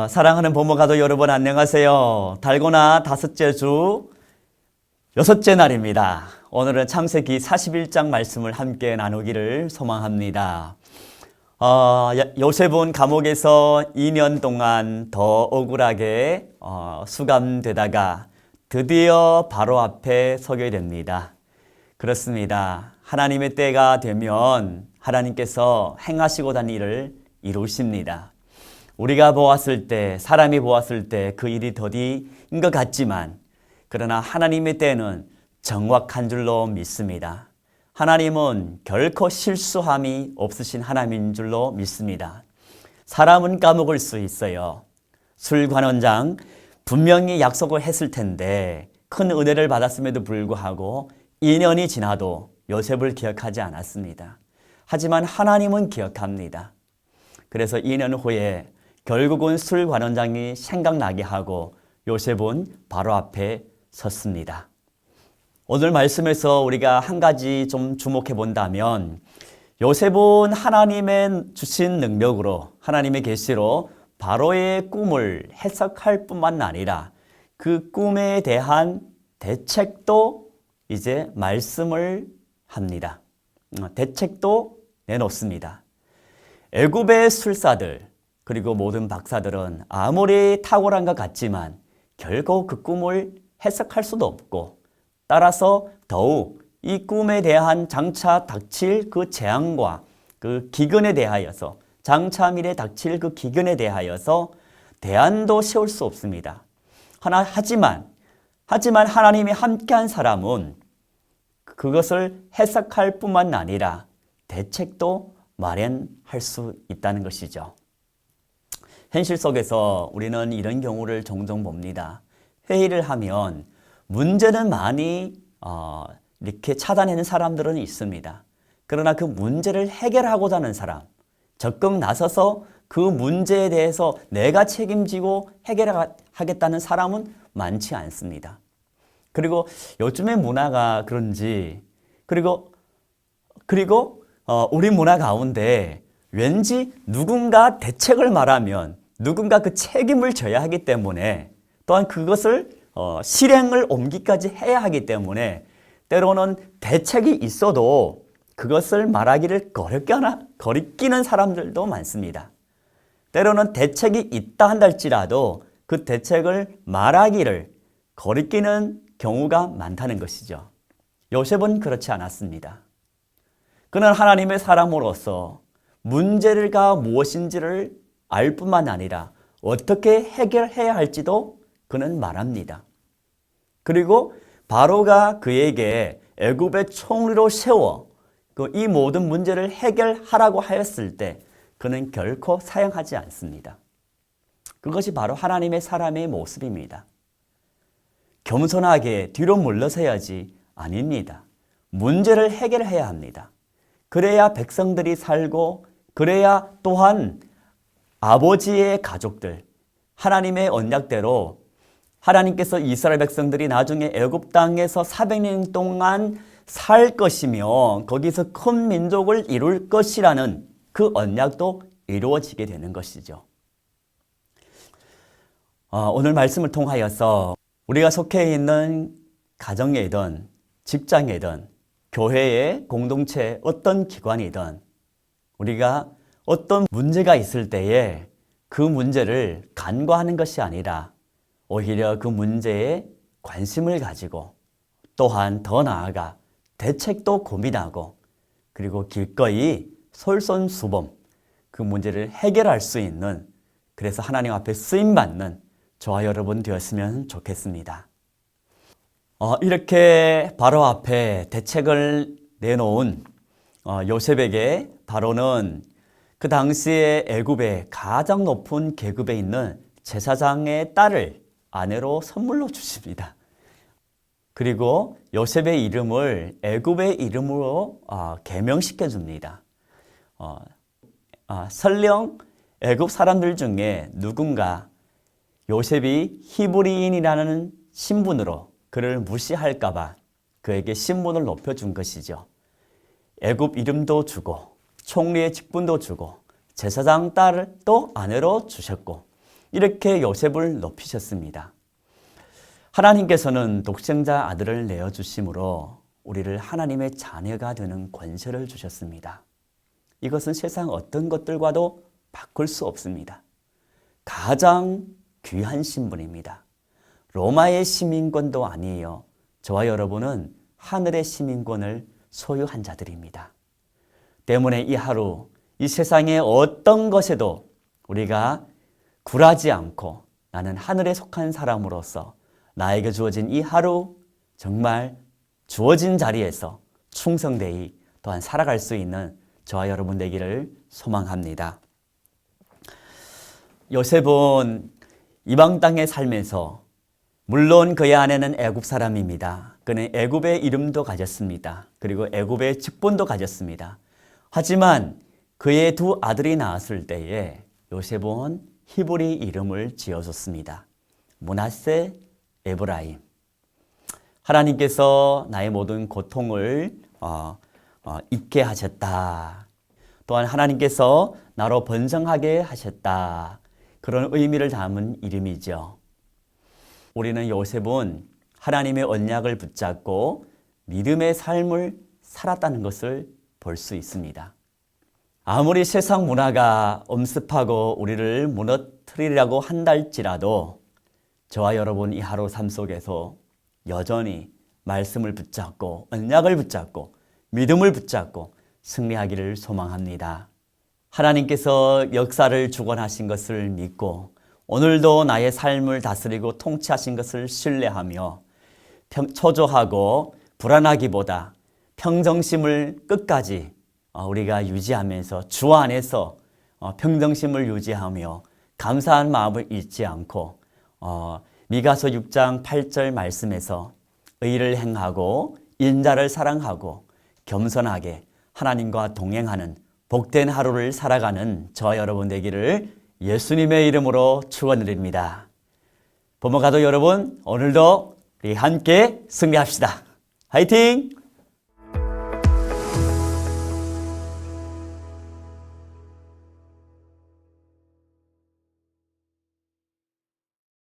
사랑하는 부모가족 여러분 안녕하세요. 달고나 다섯째 주 여섯째 날입니다. 오늘은 창세기 41장 말씀을 함께 나누기를 소망합니다. 요셉은 감옥에서 2년 동안 더 억울하게 수감되다가 드디어 바로 앞에 서게 됩니다. 그렇습니다. 하나님의 때가 되면 하나님께서 행하시고자 하는 일을 이루십니다. 우리가 보았을 때, 사람이 보았을 때 그 일이 더디인 것 같지만 그러나 하나님의 때는 정확한 줄로 믿습니다. 하나님은 결코 실수함이 없으신 하나님인 줄로 믿습니다. 사람은 까먹을 수 있어요. 술관원장 분명히 약속을 했을 텐데 큰 은혜를 받았음에도 불구하고 2년이 지나도 요셉을 기억하지 않았습니다. 하지만 하나님은 기억합니다. 그래서 2년 후에 결국은 술관원장이 생각나게 하고 요셉은 바로 앞에 섰습니다. 오늘 말씀에서 우리가 한 가지 좀 주목해 본다면 요셉은 하나님의 주신 능력으로 하나님의 계시로 바로의 꿈을 해석할 뿐만 아니라 그 꿈에 대한 대책도 이제 말씀을 합니다. 대책도 내놓습니다. 애굽의 술사들 그리고 모든 박사들은 아무리 탁월한 것 같지만 결국 그 꿈을 해석할 수도 없고 따라서 더욱 이 꿈에 대한 장차 닥칠 그 재앙과 그 기근에 대하여서 장차 미래 닥칠 그 기근에 대하여서 대안도 세울 수 없습니다. 하지만 하나님이 함께한 사람은 그것을 해석할 뿐만 아니라 대책도 마련할 수 있다는 것이죠. 현실 속에서 우리는 이런 경우를 종종 봅니다. 회의를 하면 문제는 많이 이렇게 찾아내는 사람들은 있습니다. 그러나 그 문제를 해결하고자 하는 사람, 적극 나서서 그 문제에 대해서 내가 책임지고 해결하겠다는 사람은 많지 않습니다. 그리고 요즘의 문화가 그런지 그리고 우리 문화 가운데 왠지 누군가 대책을 말하면 누군가 그 책임을 져야 하기 때문에 또한 그것을 실행을 옮기까지 해야 하기 때문에 때로는 대책이 있어도 그것을 말하기를 거리끼는 사람들도 많습니다. 때로는 대책이 있다 한달지라도 그 대책을 말하기를 거리끼는 경우가 많다는 것이죠. 요셉은 그렇지 않았습니다. 그는 하나님의 사람으로서 문제가 무엇인지를 알 뿐만 아니라 어떻게 해결해야 할지도 그는 말합니다. 그리고 바로가 그에게 애굽의 총리로 세워 이 모든 문제를 해결하라고 하였을 때 그는 결코 사양하지 않습니다. 그것이 바로 하나님의 사람의 모습입니다. 겸손하게 뒤로 물러서야지 아닙니다. 문제를 해결해야 합니다. 그래야 백성들이 살고 그래야 또한 아버지의 가족들, 하나님의 언약대로 하나님께서 이스라엘 백성들이 나중에 애굽 땅에서 400년 동안 살 것이며 거기서 큰 민족을 이룰 것이라는 그 언약도 이루어지게 되는 것이죠. 오늘 말씀을 통하여서 우리가 속해 있는 가정이든 직장이든 교회의 공동체 어떤 기관이든 우리가 어떤 문제가 있을 때에 그 문제를 간과하는 것이 아니라 오히려 그 문제에 관심을 가지고 또한 더 나아가 대책도 고민하고 그리고 기꺼이 솔선수범 그 문제를 해결할 수 있는 그래서 하나님 앞에 쓰임받는 저와 여러분 되었으면 좋겠습니다. 이렇게 바로 앞에 대책을 내놓은 요셉에게 바로는 그 당시에 애굽의 가장 높은 계급에 있는 제사장의 딸을 아내로 선물로 주십니다. 그리고 요셉의 이름을 애굽의 이름으로 개명시켜 줍니다. 설령 애굽 사람들 중에 누군가 요셉이 히브리인이라는 신분으로 그를 무시할까 봐 그에게 신분을 높여준 것이죠. 애굽 이름도 주고 총리의 직분도 주고 제사장 딸을 또 아내로 주셨고 이렇게 요셉을 높이셨습니다. 하나님께서는 독생자 아들을 내어주심으로 우리를 하나님의 자녀가 되는 권세를 주셨습니다. 이것은 세상 어떤 것들과도 바꿀 수 없습니다. 가장 귀한 신분입니다. 로마의 시민권도 아니에요. 저와 여러분은 하늘의 시민권을 소유한 자들입니다. 때문에 이 하루, 이 세상의 어떤 것에도 우리가 굴하지 않고 나는 하늘에 속한 사람으로서 나에게 주어진 이 하루 정말 주어진 자리에서 충성되이 또한 살아갈 수 있는 저와 여러분 되기를 소망합니다. 요셉은 이방 땅에 살면서 물론 그의 아내는 애굽 사람입니다. 그는 애굽의 이름도 가졌습니다. 그리고 애굽의 직분도 가졌습니다. 하지만 그의 두 아들이 낳았을 때에 요셉은 히브리 이름을 지어줬습니다. 므낫세, 에브라임. 하나님께서 나의 모든 고통을 잊게 하셨다. 또한 하나님께서 나로 번성하게 하셨다. 그런 의미를 담은 이름이죠. 우리는 요셉은 하나님의 언약을 붙잡고 믿음의 삶을 살았다는 것을 볼 수 있습니다. 아무리 세상 문화가 엄습하고 우리를 무너뜨리려고 한달지라도 저와 여러분 이 하루 삶 속에서 여전히 말씀을 붙잡고 언약을 붙잡고 믿음을 붙잡고 승리하기를 소망합니다. 하나님께서 역사를 주관하신 것을 믿고 오늘도 나의 삶을 다스리고 통치하신 것을 신뢰하며 초조하고 불안하기보다 평정심을 끝까지 우리가 유지하면서 주 안에서 평정심을 유지하며 감사한 마음을 잊지 않고 미가서 6장 8절 말씀에서 의를 행하고 인자를 사랑하고 겸손하게 하나님과 동행하는 복된 하루를 살아가는 저와 여러분 되기를 예수님의 이름으로 축원드립니다. 부모가족 여러분, 오늘도 우리 함께 승리합시다. 화이팅!